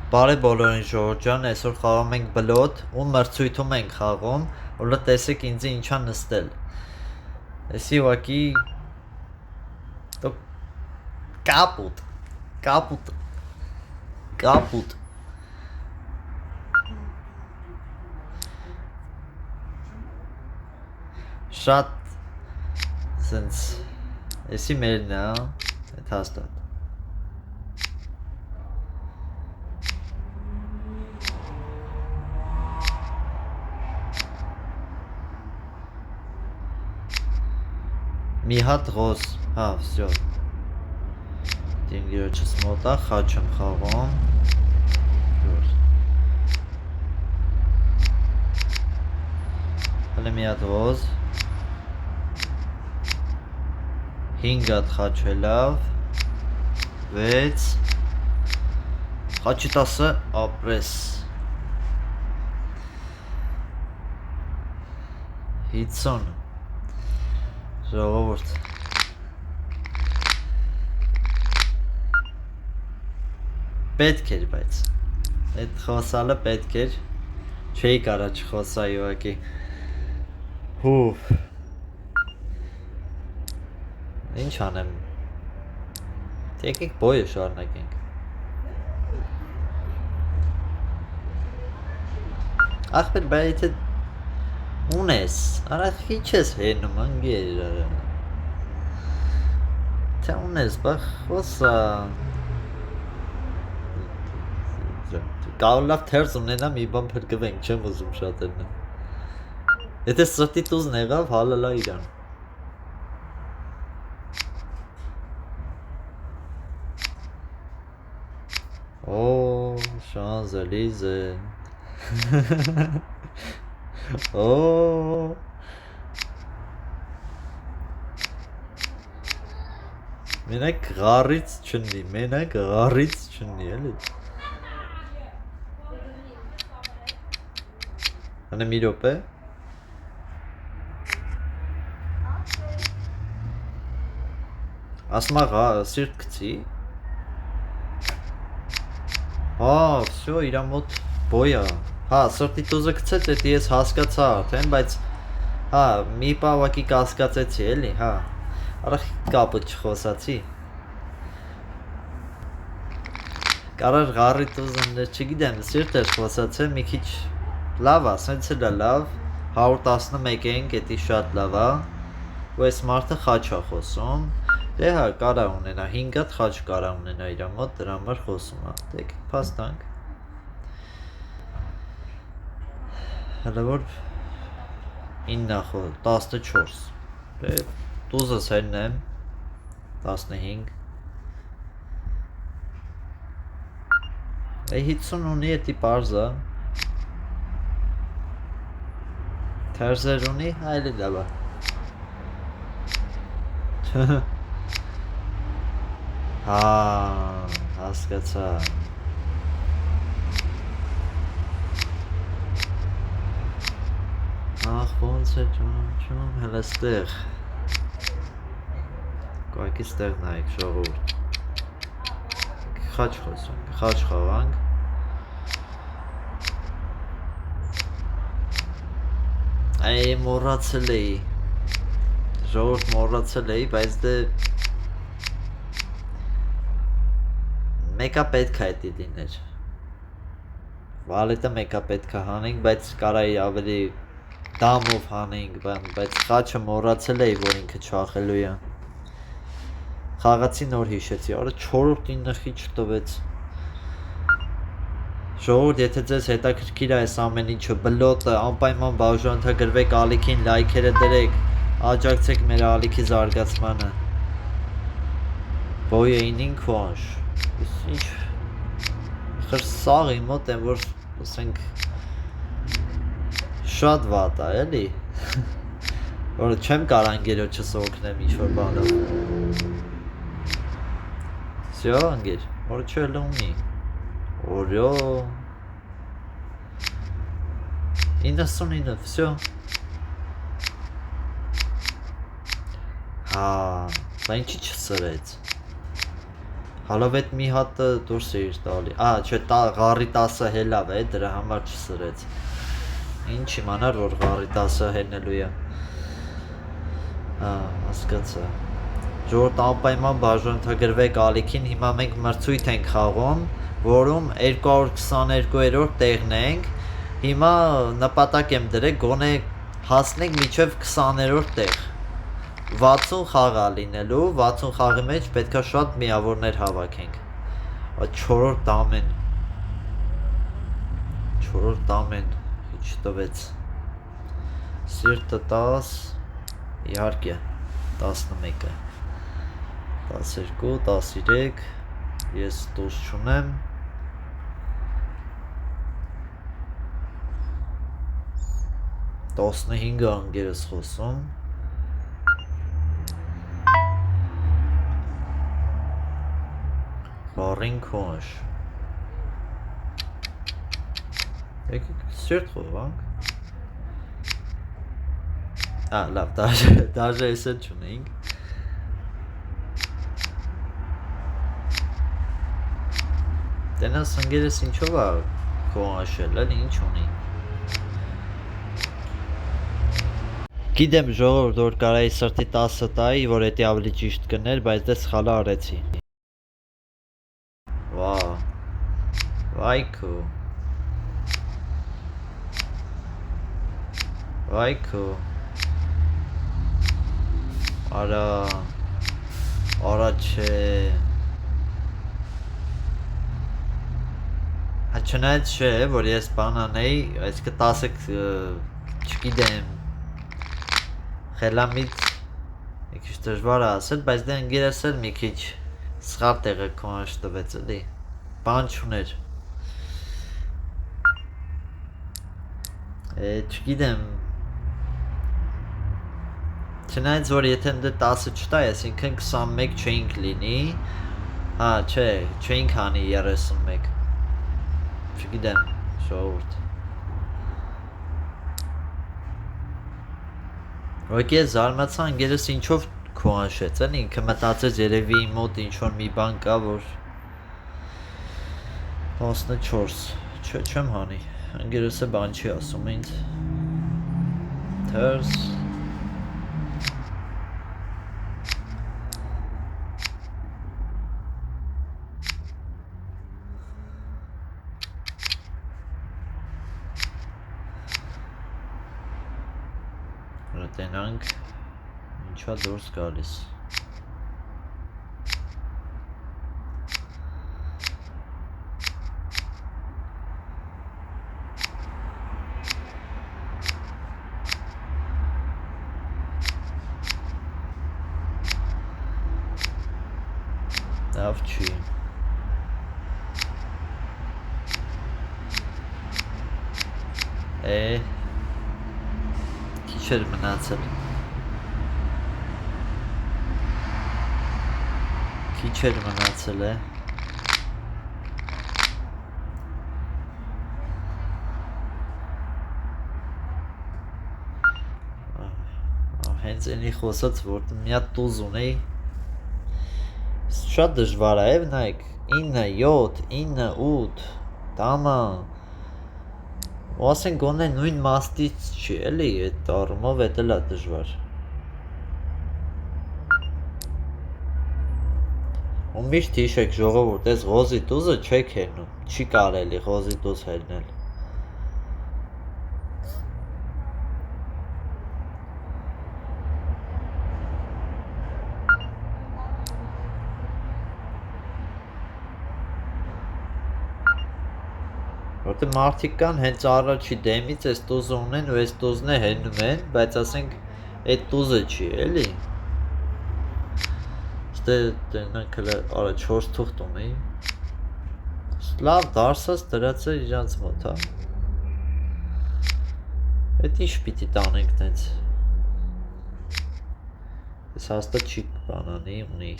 Բարի բոլորին ժողովուրդ ջան, այսօր խաղում ենք բլոտ ու մրցույթում ենք խաղում, որը տեսեք ինձ ինչա նստել։ Էսի ուղղակի կապուտ, կապուտ, կապուտ։ Շատ սենց էսի մերն է, այդ հաստատ։ Մի հատ ղոս, հա, վսյո։ Դինգիրոչս մոտա, խաչ եմ խաղում։ Հլը մի հատ ղոս։ 5 հատ խաչ էլավ։ 6 խաչի 10-ը ապրես։ 50 ժողովուրդ պետք էր, բայց այդ խոսալը պետք էր, չէի կարա չխոսայի ուղղակի։ Հուֆ, ինչ անեմ, եկեք բոյը շարունակենք։ Ախպեր, բայց եթե ունես, արախ ինչ ես հենում, անգեր, թե ունես, բա խոսա, կարող լավ թերս ունենամ, մի բան փրկվենք, չեմ ուզում շատ էնը, եթե սրտի տուզն եղավ, հալալա իրան, օ, Շանզելիզե, օ, մենակ գարից չնի, էլի։ Հանը մի րոպե։ Ասմա սիրտ կցի։ Հա, վսյո, իրա մոտ բոյա։ Հա, սրտի տուզը կցեց, էդ ես հասկացա արդեն, բայց հա, մի պավակի կասկացեցի, էլի, հա, արախ կապը չխոսացի։ Կարար գարի տուզն չգիտեմ, սիրտ էր խոսացել, մի քիչ լավ ա, սենց էլ է լավ, 111 ենք, էդի շատ լավ ա, ու այս մարդը խաչ ա խոսում, դե հա, կարա ունենա, 5 հատ խաչ կարա ունենա իրա մոտ, դրա համար խոսում ա, դեք պաստանք։ Հələ որ 9 14 դե տուզս հենն եմ 15 Է 50 ունի էտի պարզա թերզեր ունի այլի դավա հա հասկացա Ախ, ոնց է ճոն, հələ ստեղ Կայքի ստեղ նայք, ժողովուրդ Խաչ խոսանք, խաչ խաղանք Այ մորացել էի Ժողովուրդ մորացել էի, բայց դե Մեկա պետք է էդի դիներ Վալետը մեկա պետք է հանենք, բայց կարայի ավելի դամով հանենք, բայց խաչը մորացել էի, որ ինքը չախելու է Խաղացի նոր հիշեցի, արը 4-րդ 9 խիչ տվեց Ժողովուրդ, եթե ձեզ հետաքրքիր է այս ամեն ինչը, բլոտը, անպայման բաժանորդագրվեք ալիքին, լայքերը դրեք, աջակցեք մեր ալիքի զարգացմանը Բոյը 9 քոնշ Ինչ խրսաղի մոտ եմ, որ ասենք Շատ վատ է, էլի Որ չեմ կար անգերոչս օգնեմ ինչ-որ բանով Սյո, անգեր, որ չել ունի Օրյո 99, վսյո Հա, բա ինչի չսրեց Հալով էդ մի հատը դուրս էիր տալի։ Չէ, ղարի 10-ը հելավ է, դրա համար չսրեց։ Ինչ իմանար, որ ղարի 10-ը հենելու է։ Հասկացա։ Ժողովուրդ անպայման բաժանորդագրվեք ալիքին, հիմա մենք մրցույթ ենք խաղում, որում 222-րդ տեղն ենք։ Հիմա նպատակ եմ դրել, գոնե հասնենք մինչև 20-րդ տեղ։ 60 խաղ է լինելու, 60 խաղի մեջ պետքա շատ միավորներ հավաքենք։ 4-րդ ամեն ինչ տվեց։ Սիրտը 10, իհարկե 11-ը, 12, 13, ես դուս չունեմ։ Տասնհինգը անգերս խոսում։ Բարին քոնշ։ Եկեք սիրտ խորվանք։ Լավ, դաժե ես էլ չունեինք։ Տենաս ընգերս ինչով է քոնշել, էլ ինչ ունի։ Գիտեմ ժողովուրդ, որ կարայի սրտի 10-ը տայի, որ էդի ավելի ճիշտ կներ, բայց դե սխալը արեցի։ Վայքո։ Արա չէ։ Չնայած չէ, որ ես բան անեի, այսինքն 10-ը չգիտեմ, խելամիտ մի քիչ դժվար է ասել, բայց դե ընկերս էլ մի քիչ սխալ տեղը քոնշ տվեց էլի, բան չուներ։ Չգիտեմ, չնայած որ եթե դե 10-ը չտա, այսինքն 21 չէինք լինի, չէ, չէինք հանի 31, չգիտեմ, ժողովուրդ։ Ոք ես զարմացա ընկերս ինչով քոնշեց, էլ ինքը մտածեց երևի իմ մոտ ինչ-որ մի բան կա, որ 14, չէ, չեմ հանի, ընկերսը բան չի ասում ինձ, թերս, տենանք, ինչա դուրս գալիս։ Լավ չի։ Քիչ էր մնացել։ Քիչ էր մնացել է։ Հենց էնի խոսած, որ մի հատ տուզ ունեի, շատ դժվար է, նայեք, 9, 7, 9, 8, տամա, ու ասենք գոնե նույն մաստից չի, էլի, այդ առումով էդ էլ է դժվար։ Ու միշտ հիշեք ժողովուրդ, այս ղոզի տուզը չեք հելնում, չի կարելի ղոզի տուզ հելնել։ Որտե մարդիկ կան հենց առաջի դեմից այս տուզը ունեն ու այս տուզն է հենում են, բայց ասենք այդ տուզը չի, էլի։ Ստե տնանք հլը արա 4 թուղթ ունեի։ Լավ դարսած դրած է իրանց մոտ, հա։ Էդ ինչ պիտի տանենք տենց։ Ես հաստատ չի բանանի ունի։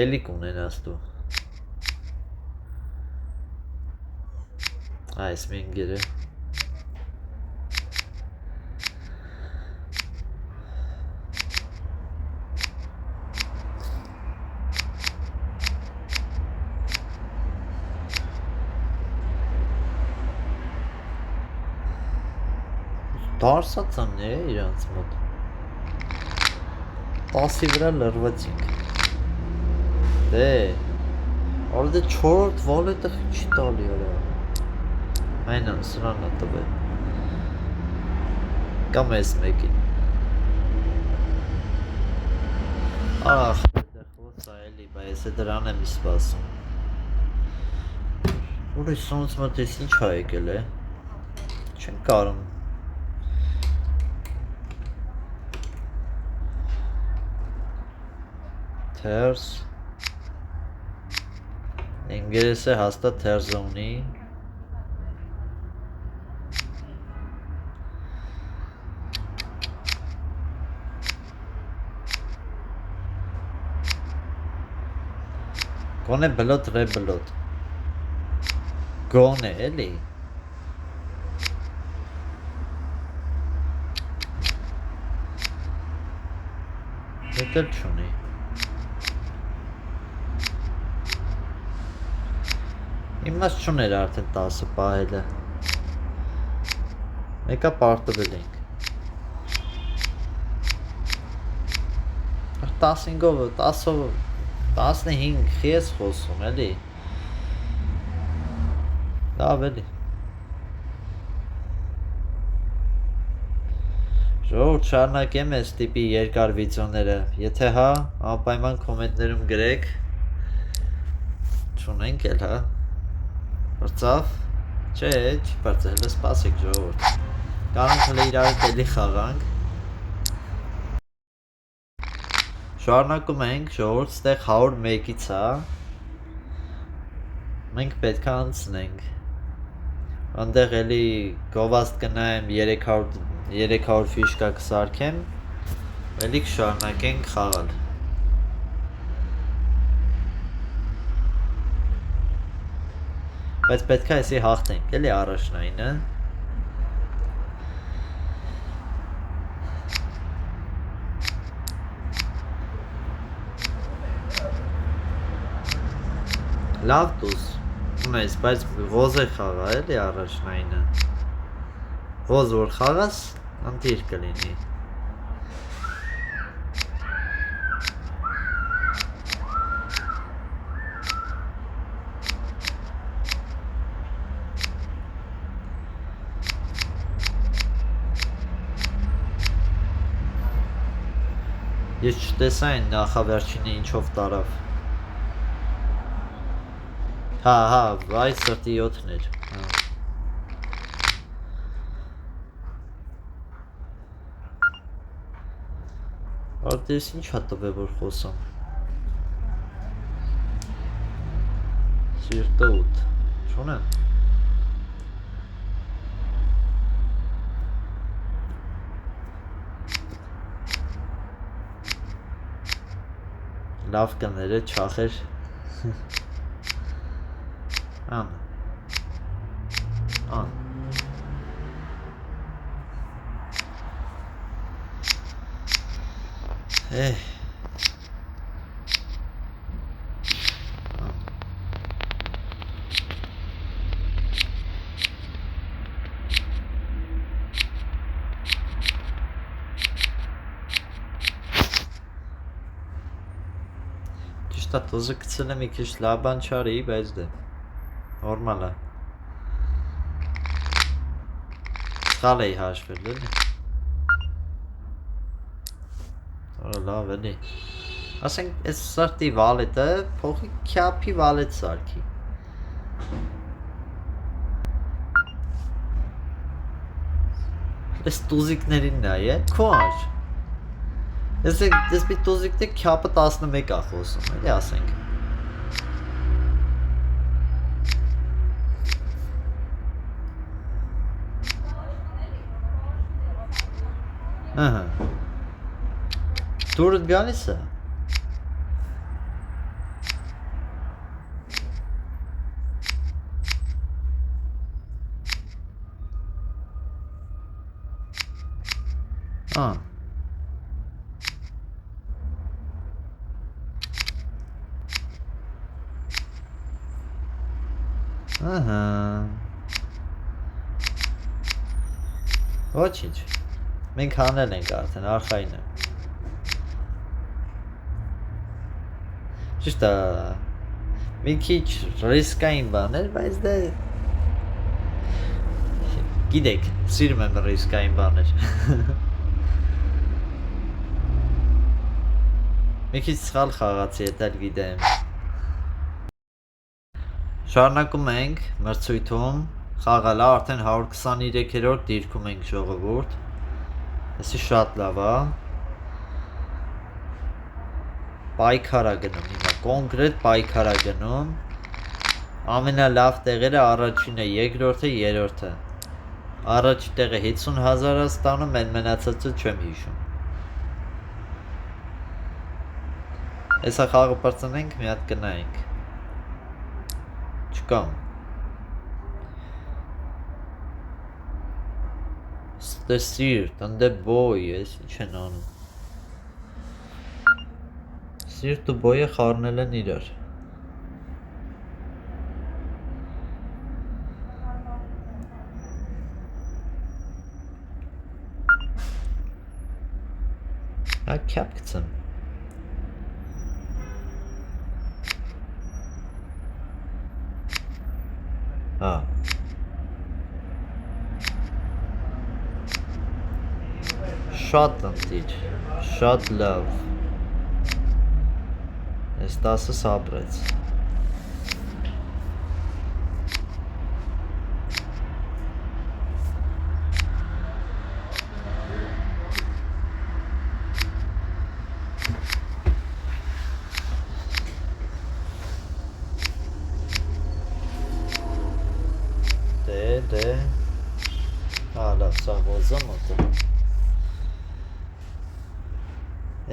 Էլի կունենաս դու։ Այս մենգերը Դարսացան է իրանց մոտ 10-ի վրա լրվեցինք դե արդե 4-րդ վալետը չի տալի արա այնան սրանա տվել կամ ես մեկին ախ այդտեղ ոսա էլի բա ես է դրան եմ սպասում ուրիշ սոնց մոտ ես ինչ ա եկել է չեն կարում թերս ինգերեսը հաստատ թերզը ունի Գոնե բլոտ ռե բլոտ Գոնե էլի Դետել չունի Իմաց չուներ արդեն 10-ը պահելը Մեկա պարտվել ենք 15-ով 10-ով 15 խի ես խոսում էլի լավ էլի ժողովուրդ շարունակեմ այս տիպի երկար վիդեոները եթե հա անպայման կոմենտներում գրեք չունենք էլ հա բրծավ չէ չի բրծել հլը սպասեք ժողովուրդ կանենք հլը իրար էլի խաղանք Շարունակում ենք, ժողովուրդ, ստեղ 101-ից հա Մենք պետք է անցնենք Այնտեղ էլի գովաստ կնայեմ 300 ֆիշկա կսարքեմ Էլի կշարունակենք խաղալ Բայց պետք է էսի հաղթենք, էլի առաջնայինը Լավ դուս ունես, բայց ոզ է խաղա էլի առաջնայինը ոզ որ խաղաս, ընտիր կլինի Ես չտեսա այն նախավերջինը ինչով տարավ Հա, այս սրտի 7-ն էր Արդես ինչ հատով է որ խոսամ Սիրտը 8 Չունեմ Լավ կները չախեր Ան Ճիշտ է տոզը գցել եմ մի քիչ լավ բան չարի, բայց դե Նորմալ է Սխալ էի հաշվել էլի Որը լավ էլի Ասենք այս սրտի վալետը փոխի քյապի վալետ սարքի Այս տուզիկներին նայ է, քո ար Ես մի տուզիկն է քյապը 11 ա խոսում էլի ասենք Ահա Դուրդ գալիս է Ահա Ոչինչ։ Մենք հանել ենք արդեն, արխային է։ Ճիշտ է։ Մի քիչ ռիսկային բաներ, բայց դե գիտեք, սիրում եմ ռիսկային բաներ։ Մի քիչ սխալ խաղացի, էդ էլ գիտեմ։ Շարունակում ենք մրցույթում խաղալա արդեն 123-րդ դիրքում ենք ժողովուրդ։ Էսի շատ լավ է։ Պայքարա գնում, հիմա կոնկրետ պայքարա գնում։ Ամենալավ տեղերը առաջինը, երկրորդը, երրորդը։ Առաջին տեղը 50,000 է ստանում, են մնացածը չեմ հիշում։ Էսա խաղը պրծնենք, մի հատ գնայինք։ Չկամ։ Սիրտ, ընդ բոյ, ես ինչ են անում։ Սիրտ ու բոյը խառնել են իրար։ Հա քյապ գցեմ։ Հա։ Շատ ընտիր, շատ լավ։ Այս 10-ը սապրեց։ Դե, հա լավ, սա ոզա մոտը։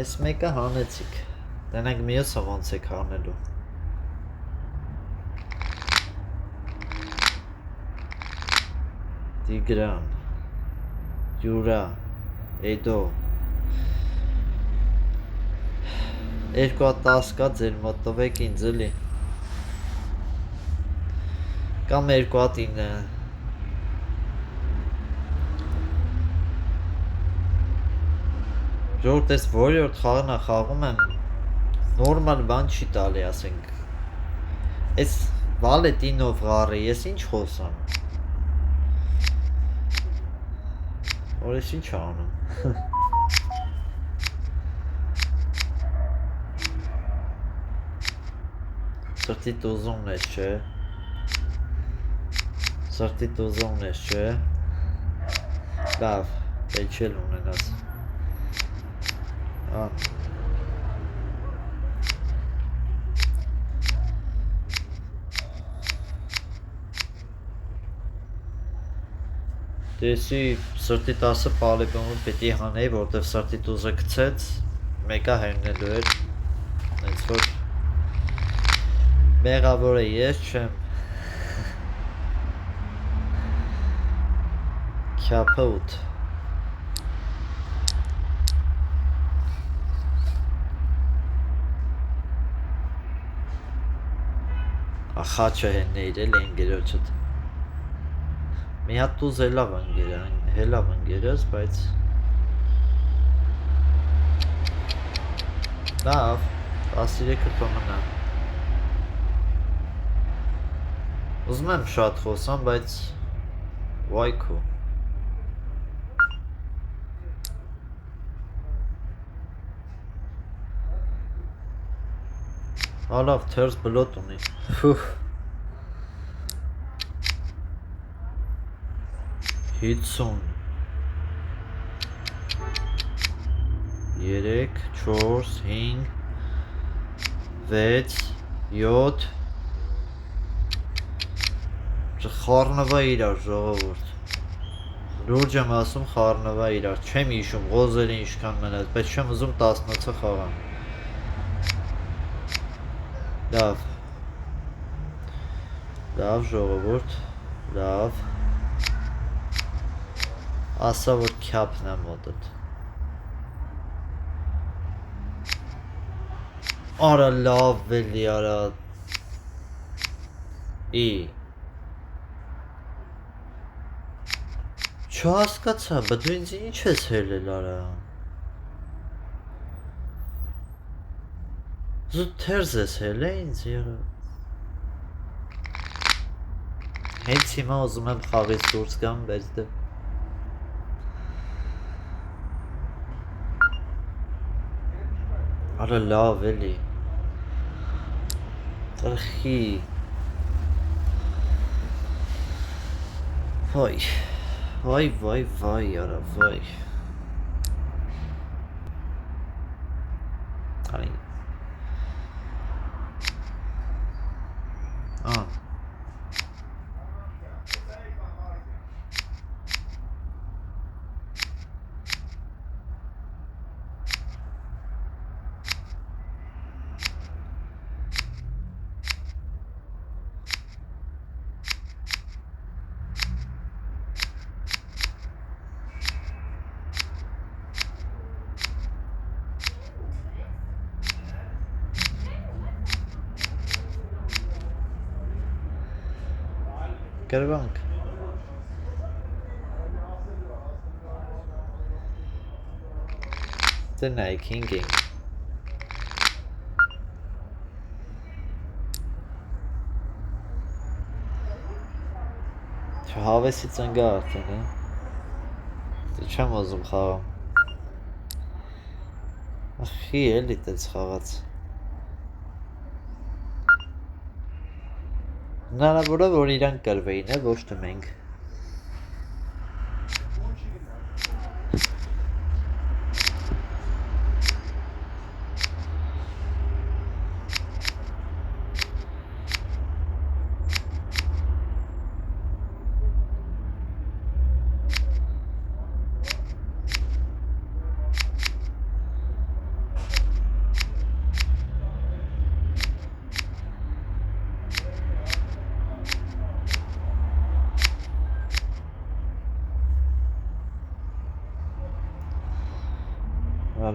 Այս մեկը հանեցիք, դենենք միոսը ոնց եք հանելու։ Տիգրան, Յուրա, Էդո։ 210 կա ձեր մոտ տվեք ինձ էլի։ Կամ 209։ Ժողովուրդ ես որորդ խաղնա խաղում եմ, նորմալ բան չի տալի, ասենք, ես վալետինով ғարի, ես ինչ խոսամ, որ ես ինչ անում, սրտի տուզումն ես չէ, սրտի տուզումն ես չէ, լավ, էչել ունենաս, Դեսի սրտի 10-ը պալեբոմով պետի հանեի, որտև սրտի տուզը կցեց, մեկա հերնելու էր, նենց որ մեղավոր է ես չեմ, քյապը 8 Ախաչը հեննեիր էլ են գերոչըտ մի հատ տուզ հելավ ընգերս, բայց լավ, 13-ը պմնա ուզում եմ շատ խոսամ, բայց վայքու Ալավ, թերս բլոտ ունի, ֆուհ 50 3, 4, 5, 6, 7 Խառնվա իրար ժողովուրդ Լուրջ եմ ասում խառնվա իրար Չեմ իշում ղոզերը ինչքան մնաց Բայց չեմ ուզում 18-ը խաղամ Լավ Լավ ժողովուրդ Լավ Ասա որ քյապն է մոտդ Արա լավ էլի արա Չհասկացա, բայց դու ինձ ինչ ես հելել արա։ Զուտ թերզ ես հելե ինձ եղա։ Հենց հիմա ուզում եմ խաղից դուրս գամ, բայց դե Արա լավ էլի։ Ախի։ Վայ, արա, վայ։ Արի։ Գրվանք։ Դե նայք ինգինգ։ Հավեսից ընգա արդեն, դե չեմ ոզում խաղամ։ Ախի էլի տեց խաղաց։ Հնարավոր է, որ իրանք կրվեին է, ոչ թե մենք։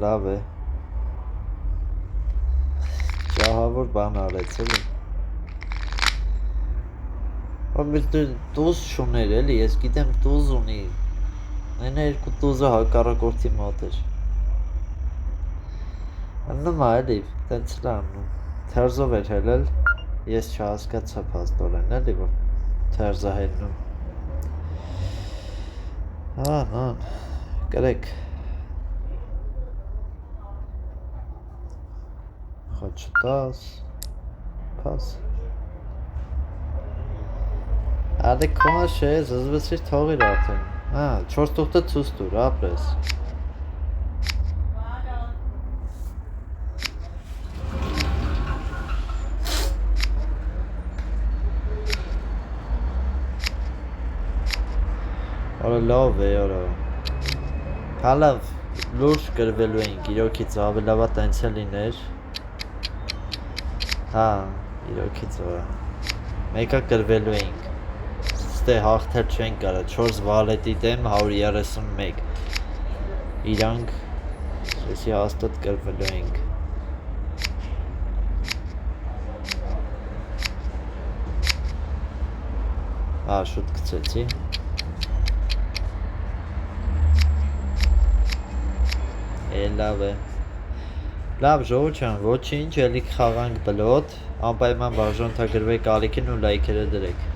Լավ է։ Ճահավոր բան արեց էլի։ Բայց տուզ չուներ էլի, ես գիտեմ տուզ ունի։ Այն երկու տուզը հակառակորդի մոտ էր։ Անում էլի, տենց էլ անում։ Թերզով էր հելել, ես չհասկացա փաստորեն էլի, որ թերզա հելնում։ Ան, կրեք։ Չտաս, պաս։ Ադե կոնա չէ, զզվեցիր թողիր արդեն։ 4 տուղթը ցույց տուր, ապրես։ Արա լավ է, արա։ Հալավ, լուրջ կրվելու էինք, իրոքից ավելավա տենց է լիներ։ Հա, իրոքից որա։ Մեկա կրվելու էինք։ Ստե հաղթել չենք կարա, 4 վալետի դեմ 131։ Իրանք, եսի հաստատ կրվելու էինք։ Շուտ կծեցի։ Լավ է։ Լավ ժողովուրդ, ոչինչ, ելիք խաղանք բլոտ, անպայման բաժանորդագրվեք ալիքին ու լայքերը դրեք։